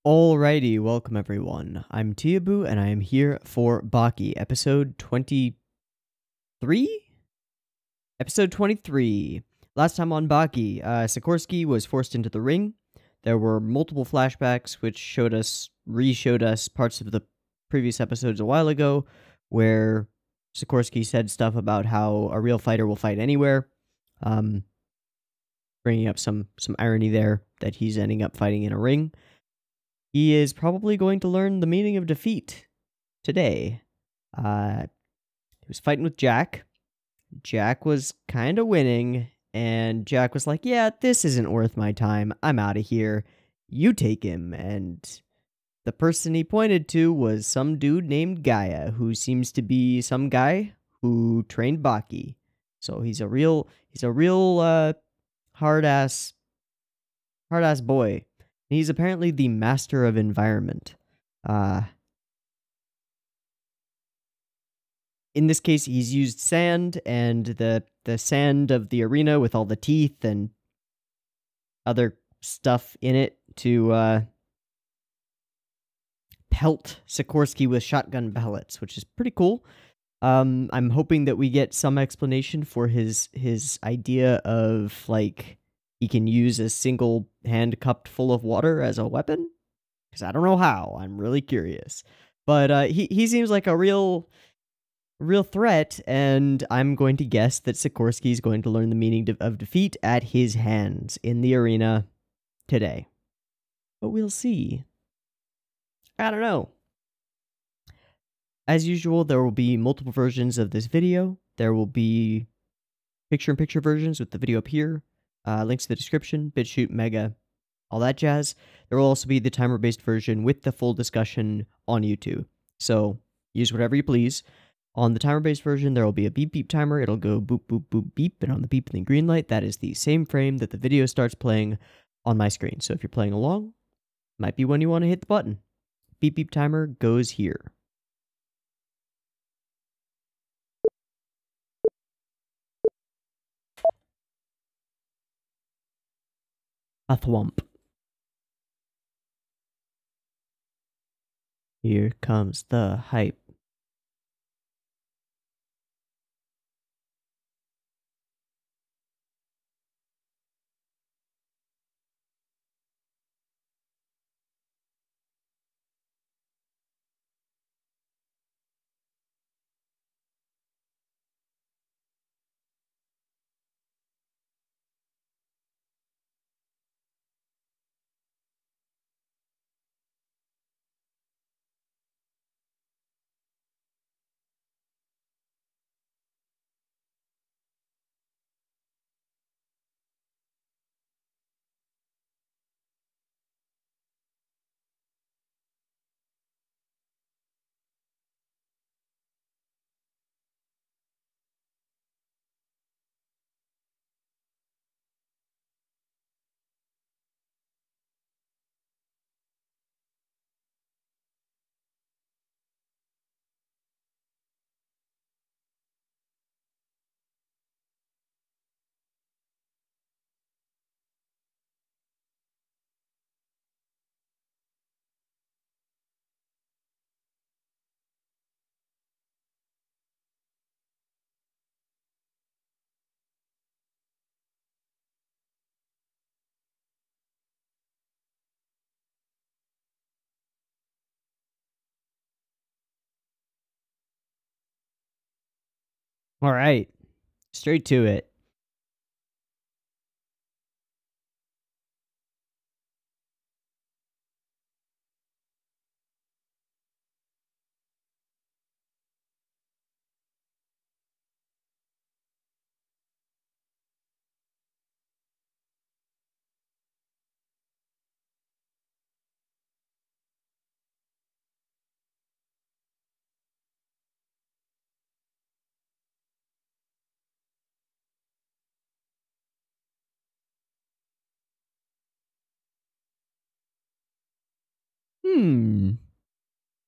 Alrighty, welcome everyone. I'm Teeaboo and I am here for Baki, episode 23? Episode 23. Last time on Baki, Sikorsky was forced into the ring. There were multiple flashbacks which re-showed us parts of the previous episodes a while ago, where Sikorsky said stuff about how a real fighter will fight anywhere. Bringing up some irony there, that he's ending up fighting in a ring. He is probably going to learn the meaning of defeat today. He was fighting with Jack. Jack was kind of winning, and Jack was like, yeah, this isn't worth my time. I'm out of here. You take him. And the person he pointed to was some dude named Gaia, who seems to be some guy who trained Baki. So he's a real hard-ass boy. He's apparently the master of environment. In this case, he's used sand and the sand of the arena with all the teeth and other stuff in it to pelt Sikorsky with shotgun pellets, which is pretty cool. I'm hoping that we get some explanation for his idea of, like, he can use a single hand cupped full of water as a weapon? Because I don't know how. I'm really curious. But he seems like a real threat, and I'm going to guess that Sikorsky is going to learn the meaning of defeat at his hands in the arena today. But we'll see. I don't know. As usual, there will be multiple versions of this video. There will be picture-in-picture versions with the video up here. Links to the description, BitChute, Mega, all that jazz. There will also be the timer-based version with the full discussion on YouTube. So use whatever you please. On the timer-based version, there will be a beep beep timer. It'll go boop boop boop beep, and on the beep and the green light, that is the same frame that the video starts playing on my screen. So if you're playing along, might be when you want to hit the button. Beep beep timer goes here. A thwomp. Here comes the hype. All right, straight to it.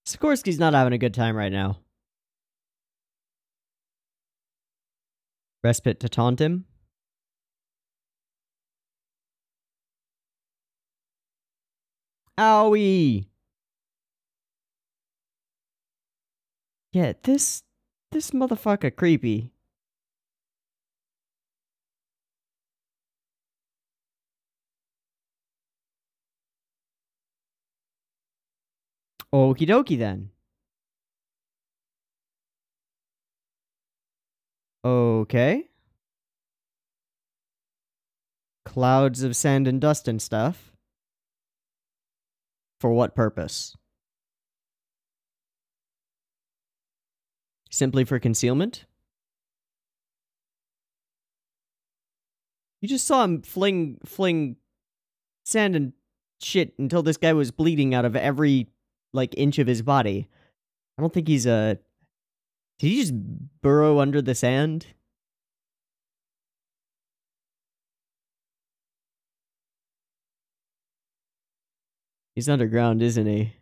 Sikorsky's not having a good time right now. Respite to taunt him. Owie! Yeah, this motherfucker creepy. Okie dokie then. Okay. Clouds of sand and dust and stuff. For what purpose? Simply for concealment? You just saw him fling sand and shit until this guy was bleeding out of every, like, inch of his body. I don't think he's a... Did he just burrow under the sand? He's underground, isn't he?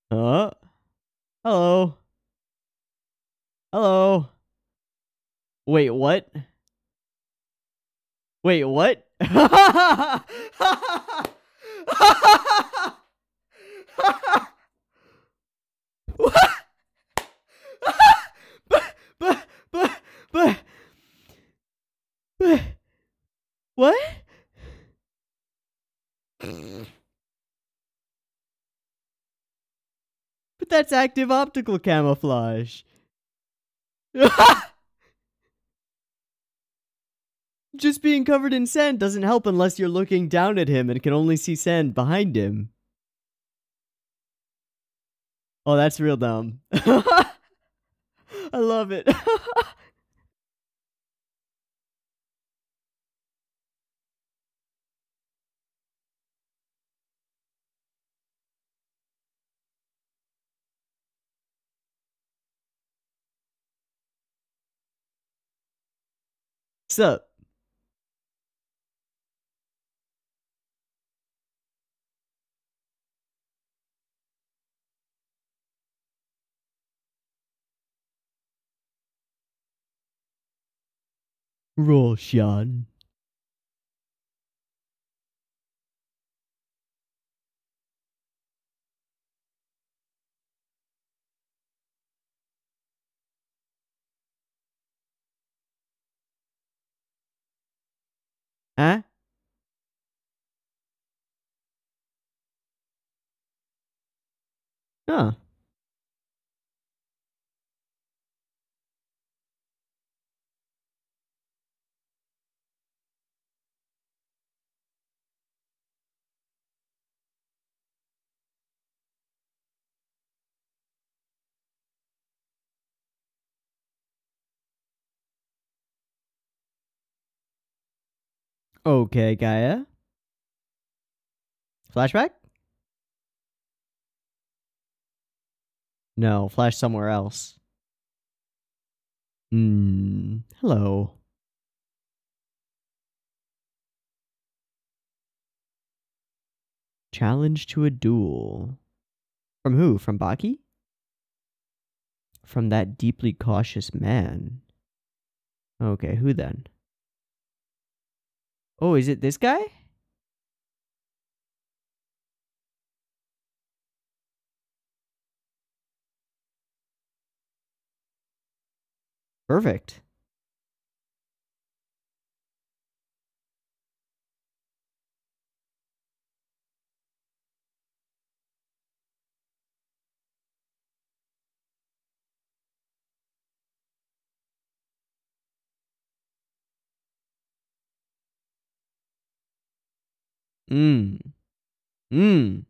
Hello? Hello? Wait, what? Wait, what? What? But, what? But that's active optical camouflage. Just being covered in sand doesn't help unless you're looking down at him and can only see sand behind him. Oh, that's real dumb. I love it. Sup? Roll, Sean. Huh? Huh. Okay, Gaia. Flashback? No, flash somewhere else. Hello. Challenge to a duel. From who? From Baki? From that deeply cautious man. Okay, who then? Oh, is it this guy? Perfect. Mmm. Mmm.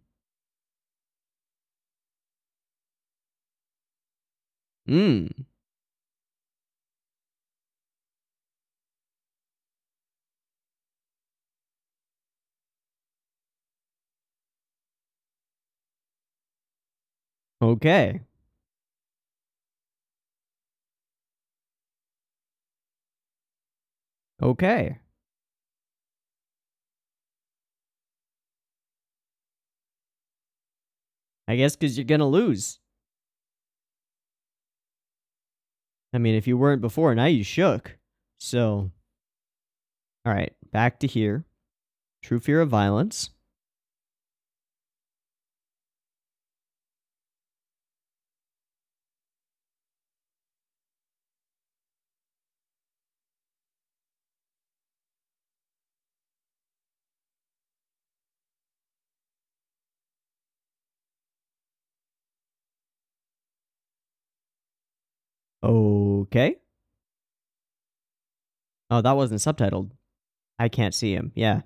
Mmm. Okay. Okay. I guess because you're gonna lose. I mean, if you weren't before, now you shook. So... All right, back to here. True fear of violence. Okay. Oh, that wasn't subtitled. I can't see him. Yeah.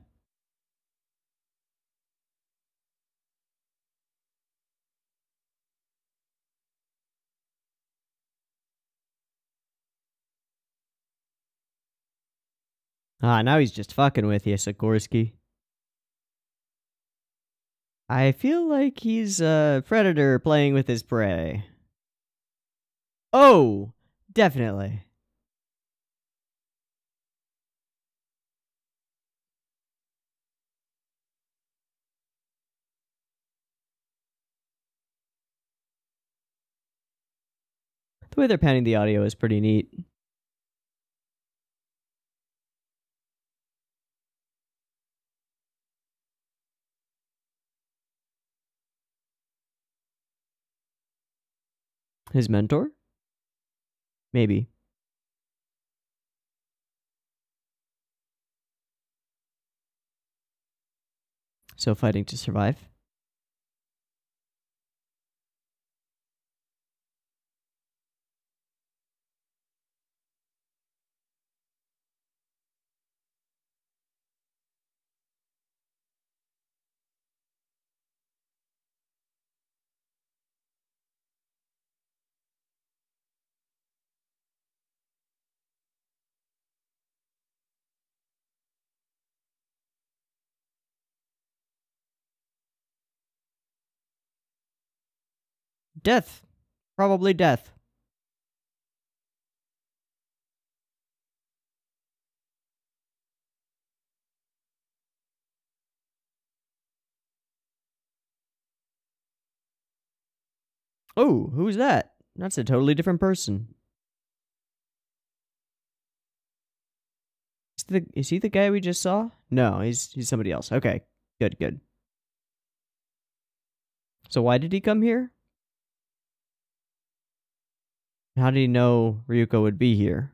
Ah, now he's just fucking with you, Sikorsky. I feel like he's a predator playing with his prey. Oh, definitely. The way they're panning the audio is pretty neat. His mentor? Maybe. So fighting to survive. Death. Probably death. Oh, who's that? That's a totally different person. Is he the guy we just saw? No, he's somebody else. Okay, good, good. So why did he come here? How did he know Ryuko would be here?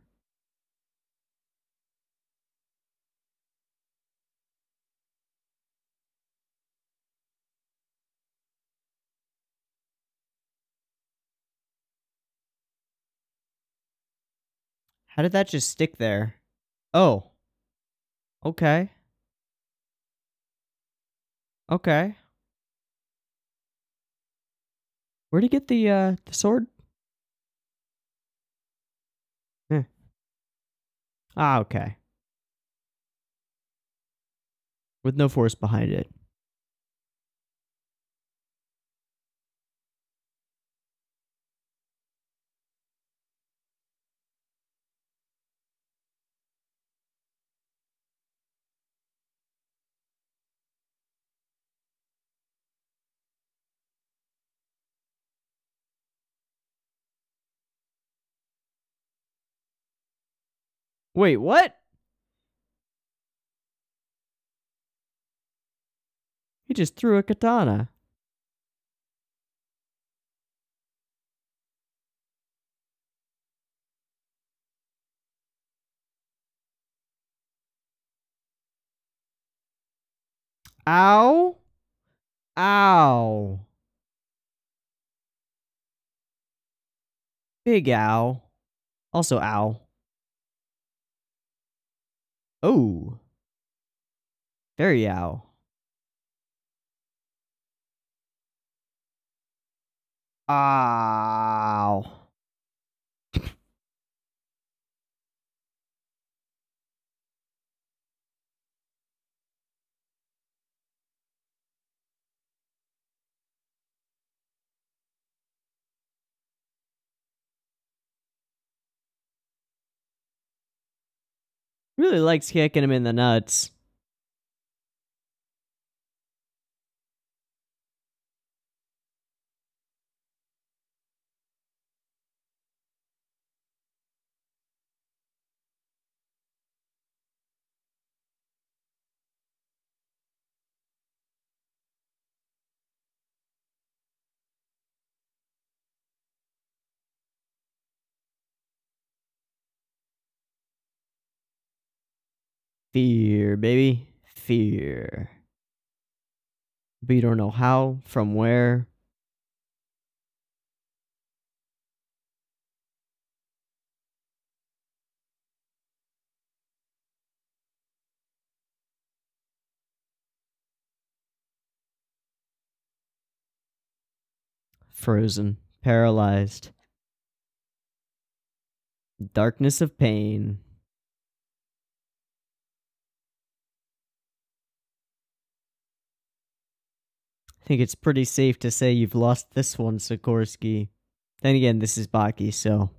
How did that just stick there? Oh, okay. Okay. Where'd he get the sword? Eh. Ah, okay. With no force behind it. Wait, what? He just threw a katana. Ow. Ow. Big ow. Also ow. Oh. Very ow. Ow. Really likes kicking him in the nuts. Fear, baby. Fear. But you don't know how, from where. Frozen. Paralyzed. Darkness of pain. I think it's pretty safe to say you've lost this one, Sikorsky. Then again, this is Baki, so...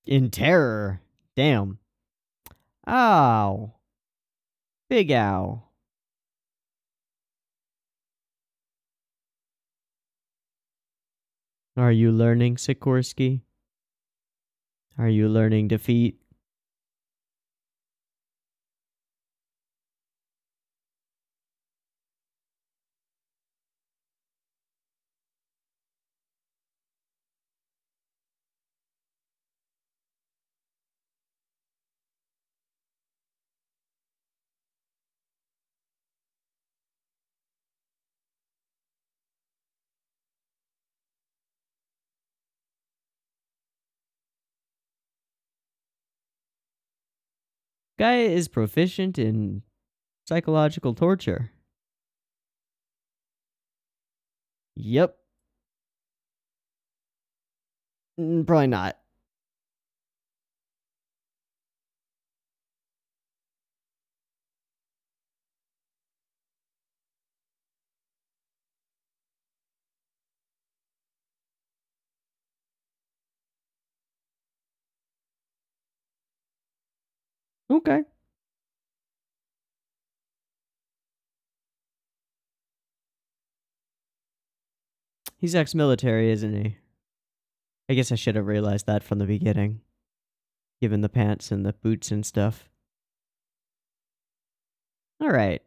In terror. Damn. Ow. Big ow. Are you learning, Sikorsky? Are you learning defeat? Guy is proficient in psychological torture. Yep. Probably not. Okay. He's ex-military, isn't he? I guess I should have realized that from the beginning. Given the pants and the boots and stuff. Alright.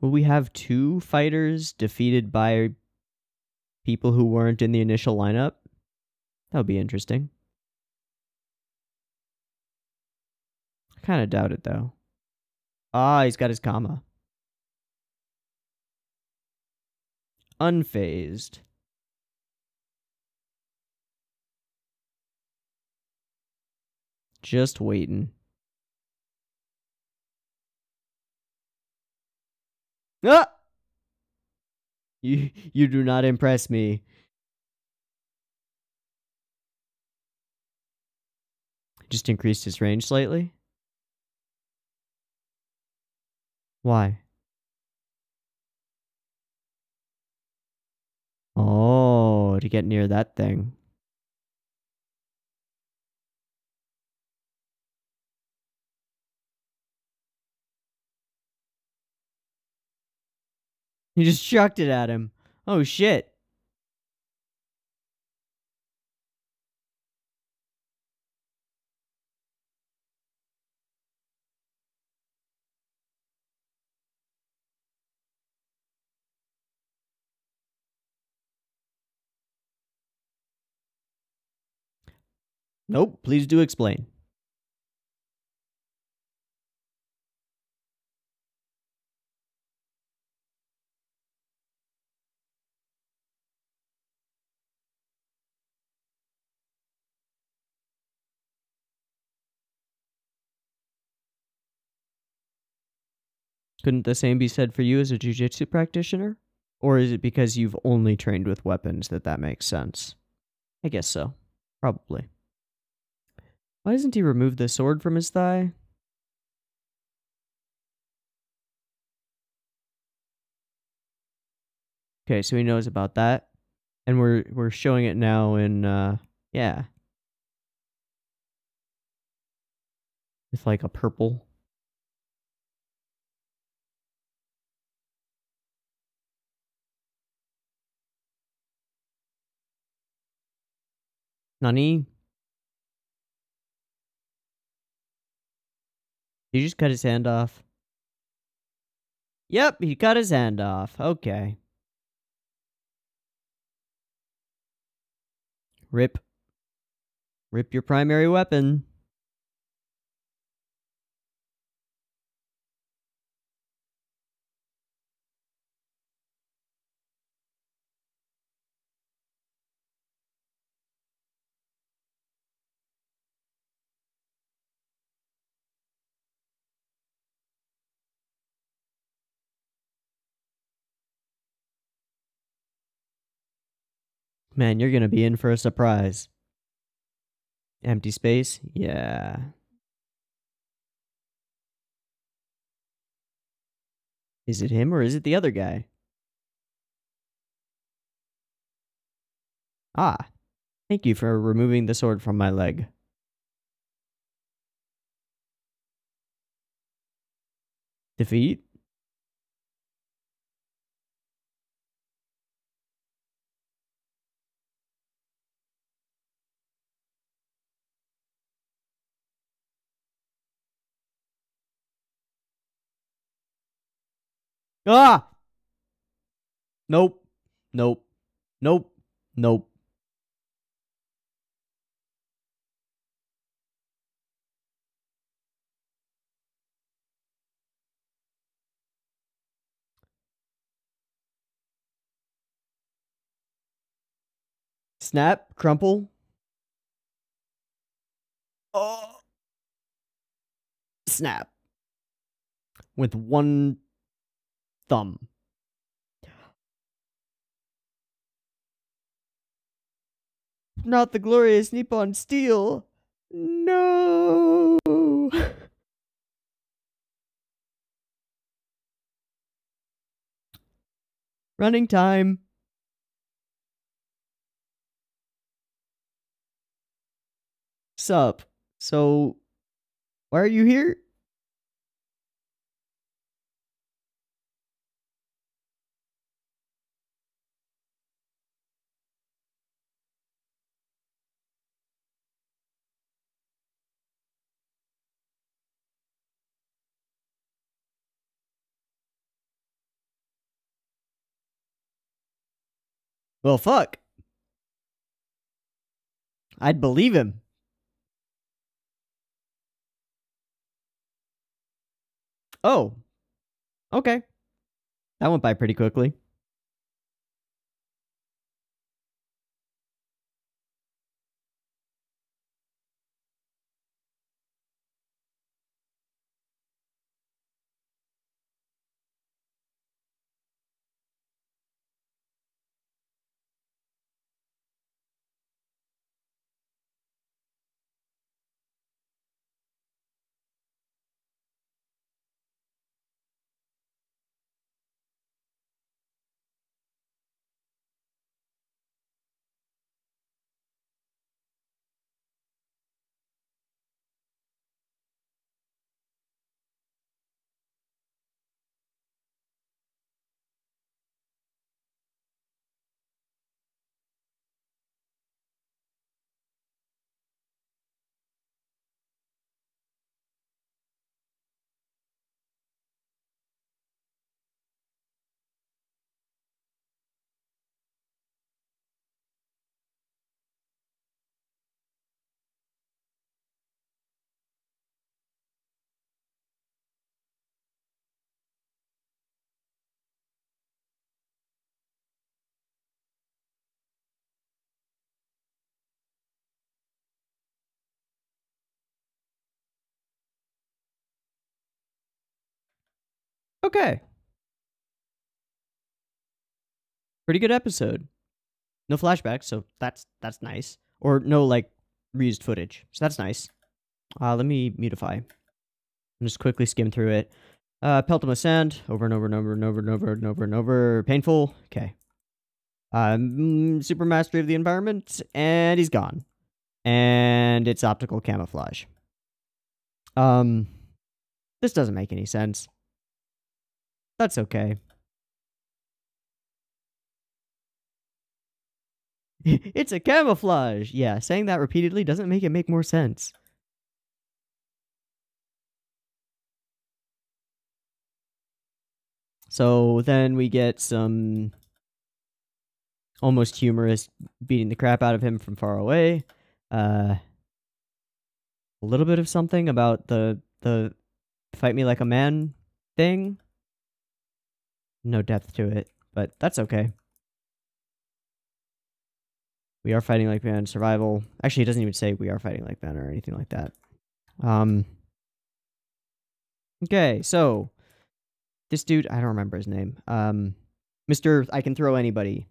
Will we have 2 fighters defeated by people who weren't in the initial lineup? That would be interesting. I kind of doubt it, though. Ah, he's got his comma. Unfazed. Just waiting. Ah! You do not impress me. Just increased his range slightly? Why? Oh, to get near that thing. He just chucked it at him. Oh, shit. Nope, please do explain. Couldn't the same be said for you as a jujitsu practitioner? Or is it because you've only trained with weapons that makes sense? I guess so. Probably. Why doesn't he remove the sword from his thigh? Okay, so he knows about that. And we're showing it now in yeah. With like a purple. Nani? He just cut his hand off. Yep, he cut his hand off. Okay. Rip. Rip your primary weapon. Man, you're gonna be in for a surprise. Empty space? Yeah. Is it him or is it the other guy? Ah. Thank you for removing the sword from my leg. Defeat? Ah! Nope. Nope. Nope. Nope. Snap. Crumple. Oh. Snap. With one thumb. Not the glorious Nippon steel. No. Running time. Sup. So, why are you here? Well, fuck. I'd believe him. Oh. Okay. That went by pretty quickly. Okay. Pretty good episode. No flashbacks, so that's nice. Or no, like, reused footage. So that's nice. Let me mutify. And just quickly skim through it. Pelt him with sand. Over and over and over and over and over and over and over. Painful. Okay. Super mastery of the environment. And he's gone. And it's optical camouflage. This doesn't make any sense. That's okay. It's a camouflage. Yeah, saying that repeatedly doesn't make it make more sense. So then we get some almost humorous beating the crap out of him from far away. A little bit of something about the fight me like a man thing. No depth to it, but that's okay. We are fighting like men, survival. Actually, it doesn't even say we are fighting like men or anything like that. Okay, so this dude, I don't remember his name. Mr. I can throw anybody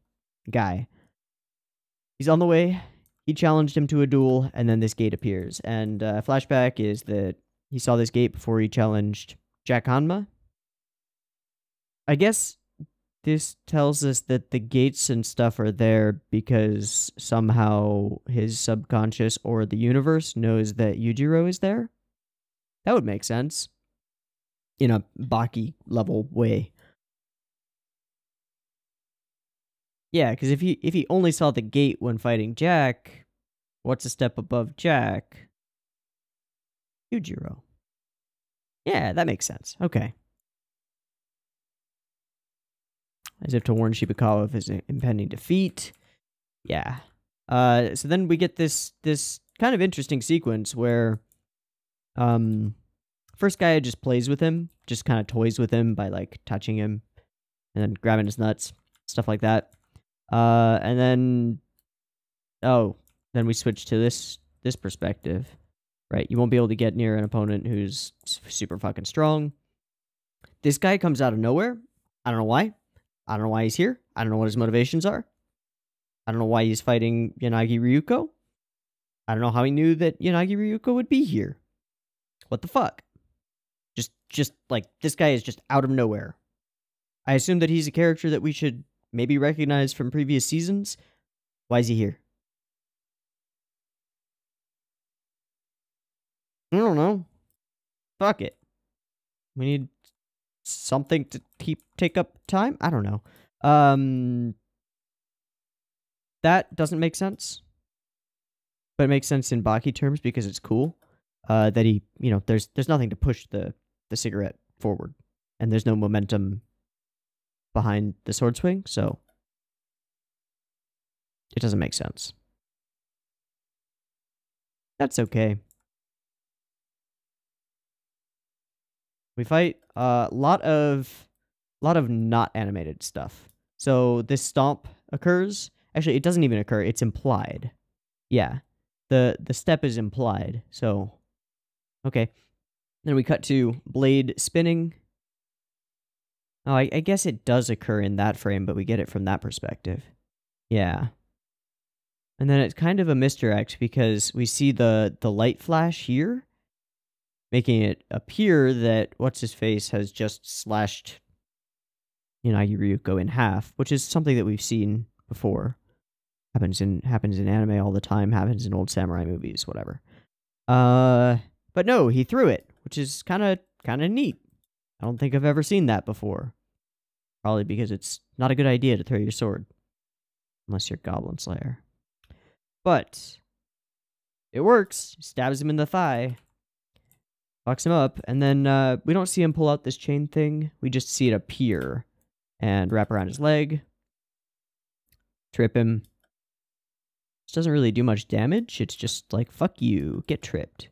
guy. He's on the way. He challenged him to a duel, and then this gate appears. And flashback is that he saw this gate before he challenged Jack Hanma. I guess this tells us that the gates and stuff are there because somehow his subconscious or the universe knows that Yujiro is there. That would make sense. In a Baki level way. Yeah, because if he only saw the gate when fighting Jack, what's a step above Jack? Yujiro. Yeah, that makes sense. Okay. As if to warn Shibakawa of his impending defeat. Yeah. So then we get this kind of interesting sequence where first guy just plays with him, just kind of toys with him by like touching him and then grabbing his nuts, stuff like that. And then then we switch to this perspective. Right, you won't be able to get near an opponent who's super fucking strong. This guy comes out of nowhere. I don't know why. I don't know why he's here. I don't know what his motivations are. I don't know why he's fighting Yanagi Ryuko. I don't know how he knew that Yanagi Ryuko would be here. What the fuck? Just like, this guy is just out of nowhere. I assume that he's a character that we should maybe recognize from previous seasons. Why is he here? I don't know. Fuck it. We need something to take up time? I don't know. That doesn't make sense. But it makes sense in Baki terms because it's cool. That he, there's nothing to push the cigarette forward. And there's no momentum behind the sword swing, so it doesn't make sense. That's okay. We fight a lot of not animated stuff. So this stomp occurs. Actually, it doesn't even occur. It's implied. Yeah. The step is implied. So, okay. Then we cut to blade spinning. Oh, I guess it does occur in that frame, but we get it from that perspective. Yeah. And then it's kind of a misdirect because we see the light flash here, making it appear that what's-his-face has just slashed Yanagi Ryuko in half, which is something that we've seen before. Happens in anime all the time, happens in old samurai movies, whatever. But no, he threw it, which is kind of neat. I don't think I've ever seen that before. Probably because it's not a good idea to throw your sword. Unless you're Goblin Slayer. But it works. Stabs him in the thigh. Fucks him up. And then we don't see him pull out this chain thing. We just see it appear. And wrap around his leg. Trip him. This doesn't really do much damage. It's just like, fuck you. Get tripped.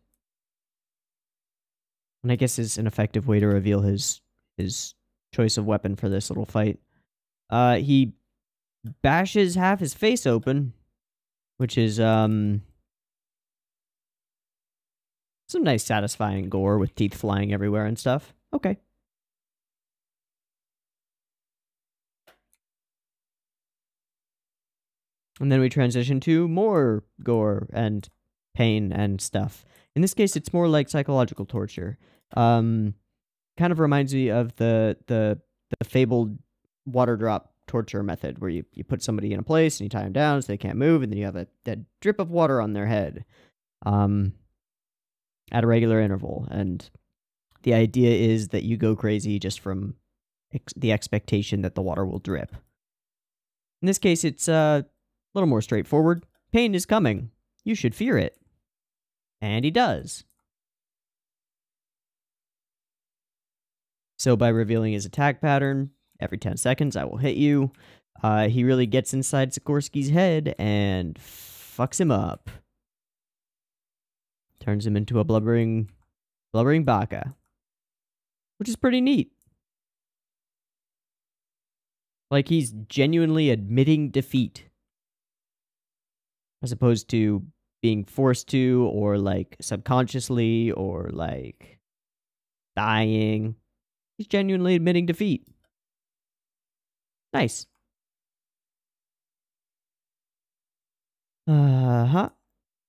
And I guess is an effective way to reveal his choice of weapon for this little fight. He bashes half his face open, which is some nice satisfying gore with teeth flying everywhere and stuff. Okay. And then we transition to more gore and pain and stuff. In this case, it's more like psychological torture. Kind of reminds me of the fabled water drop torture method, where you put somebody in a place and you tie them down so they can't move, and then you have that drip of water on their head at a regular interval. And the idea is that you go crazy just from the expectation that the water will drip. In this case, it's a little more straightforward. Pain is coming. You should fear it. And he does. So by revealing his attack pattern, Every 10 seconds, I will hit you. He really gets inside Sikorsky's head and fucks him up. Turns him into a blubbering baka. Which is pretty neat. Like, he's genuinely admitting defeat. As opposed to being forced to, or, like, subconsciously, or, like, dying. He's genuinely admitting defeat. Nice.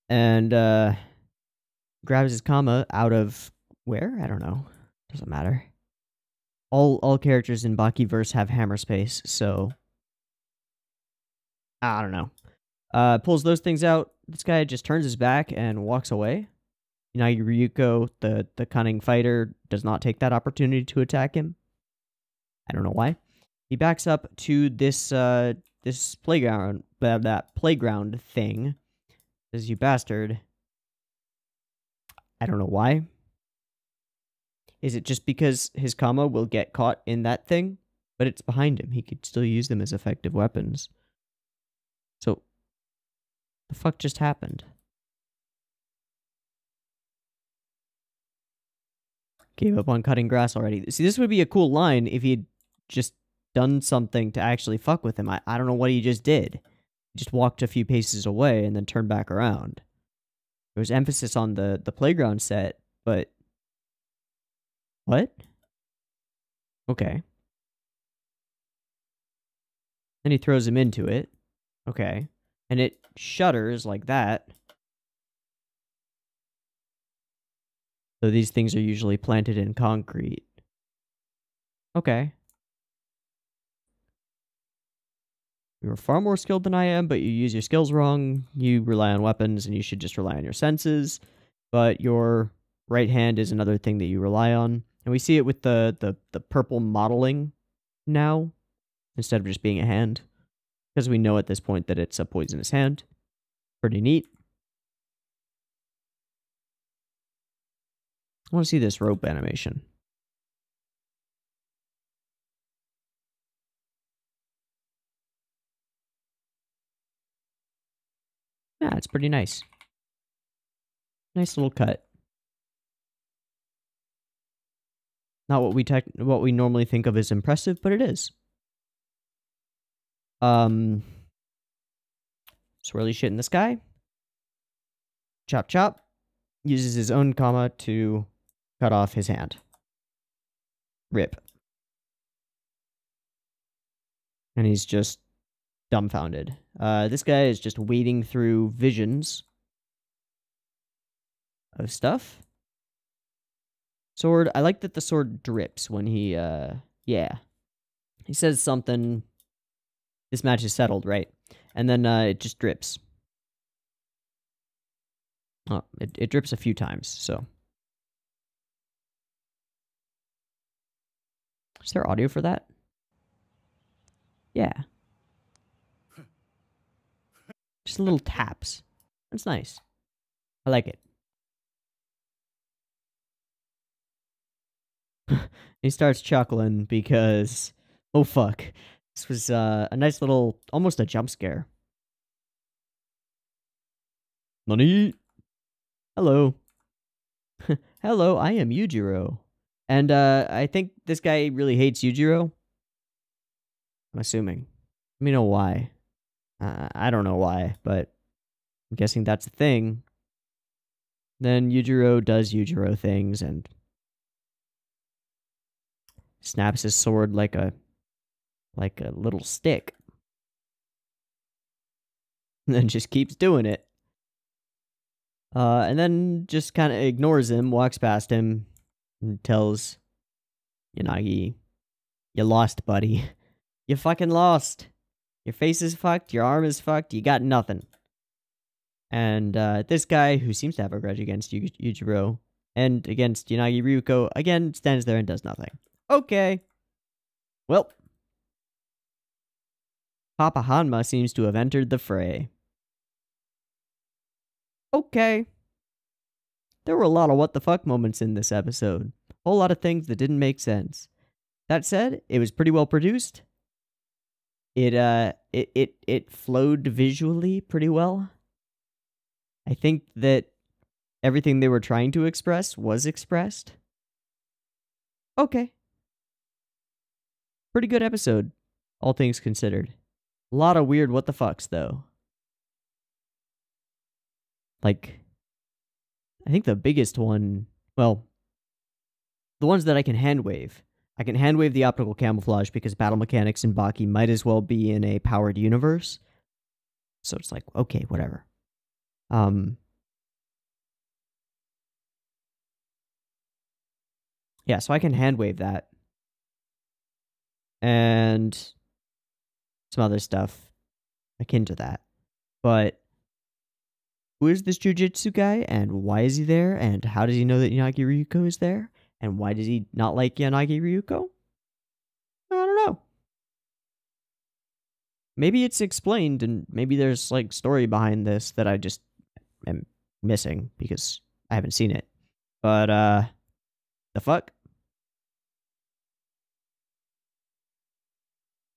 And, grabs his comma out of where? I don't know. Doesn't matter. All characters in Bakiverse have hammer space, so I don't know. Pulls those things out. This guy just turns his back and walks away. Unagi Ryuko, the cunning fighter, does not take that opportunity to attack him. I don't know why. He backs up to this this playground, that playground thing. Says, "You bastard." I don't know why. Is it just because his comma will get caught in that thing? But it's behind him. He could still use them as effective weapons. So, the fuck just happened? Gave up on cutting grass already. See, this would be a cool line if he'd just done something to actually fuck with him. I don't know what he just did. He just walked a few paces away and then turned back around. There was emphasis on the playground set, but... What? Okay. Then he throws him into it. Okay. And it shudders like that. So these things are usually planted in concrete. Okay. You're far more skilled than I am, but you use your skills wrong. You rely on weapons, and you should just rely on your senses. But your right hand is another thing that you rely on. And we see it with the purple modeling now, instead of just being a hand. Because we know at this point that it's a poisonous hand. Pretty neat. I want to see this rope animation. Yeah, it's pretty nice. Nice little cut. Not what we normally think of as impressive, but it is. Swirly shit in the sky. Chop chop. Uses his own comma to cut off his hand. Rip. And he's just dumbfounded. This guy is just wading through visions of stuff. Sword. I like that the sword drips when he, yeah. He says something. This match is settled, right? And then it just drips. Oh, it drips a few times, so. Is there audio for that? Yeah. Just little taps. That's nice. I like it. He starts chuckling because, oh fuck. This was a nice little, almost a jump scare. Nani? Hello. Hello, I am Yujiro. And I think this guy really hates Yujiro. I'm assuming. Let me know why. I don't know why, but I'm guessing that's a thing. Then Yujiro does Yujiro things and snaps his sword like a little stick. And then just keeps doing it. And then just kind of ignores him, walks past him, and tells Yanagi, "You lost, buddy. You fucking lost. Your face is fucked, your arm is fucked, you got nothing." And this guy, who seems to have a grudge against Yujiro, and against Yanagi Ryuko, again, stands there and does nothing. Okay. Well. Papa Hanma seems to have entered the fray. Okay. There were a lot of what the fuck moments in this episode. A whole lot of things that didn't make sense. That said, it was pretty well produced. It flowed visually pretty well. I think that everything they were trying to express was expressed. Okay. Pretty good episode, all things considered. A lot of weird what the fucks, though. Like, I think the biggest one, well, the ones that I can hand wave. I can hand wave the optical camouflage because battle mechanics in Baki might as well be in a powered universe. So it's like, okay, whatever. Yeah, so I can hand wave that. And some other stuff akin to that. But who is this jujitsu guy, and why is he there, and how does he know that Yanagi Ryuko is there? And why does he not like Yanagi Ryuko? I don't know. Maybe it's explained, and maybe there's, like, story behind this that I just am missing because I haven't seen it. But, the fuck?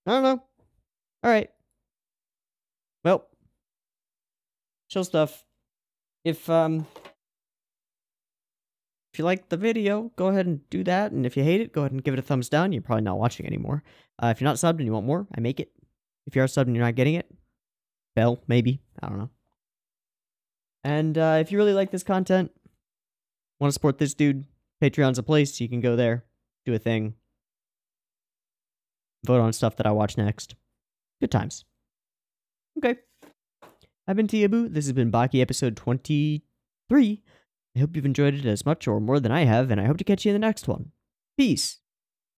I don't know. Alright. Well. Chill stuff. If you like the video, go ahead and do that. And if you hate it, go ahead and give it a thumbs down. You're probably not watching anymore. If you're not subbed and you want more, I make it. If you are subbed and you're not getting it, bell, maybe. I don't know. And if you really like this content, want to support this dude, Patreon's a place. You can go there, do a thing, vote on stuff that I watch next. Good times. Okay. I've been Teeaboo. This has been Baki episode 23. I hope you've enjoyed it as much or more than I have, and I hope to catch you in the next one. Peace.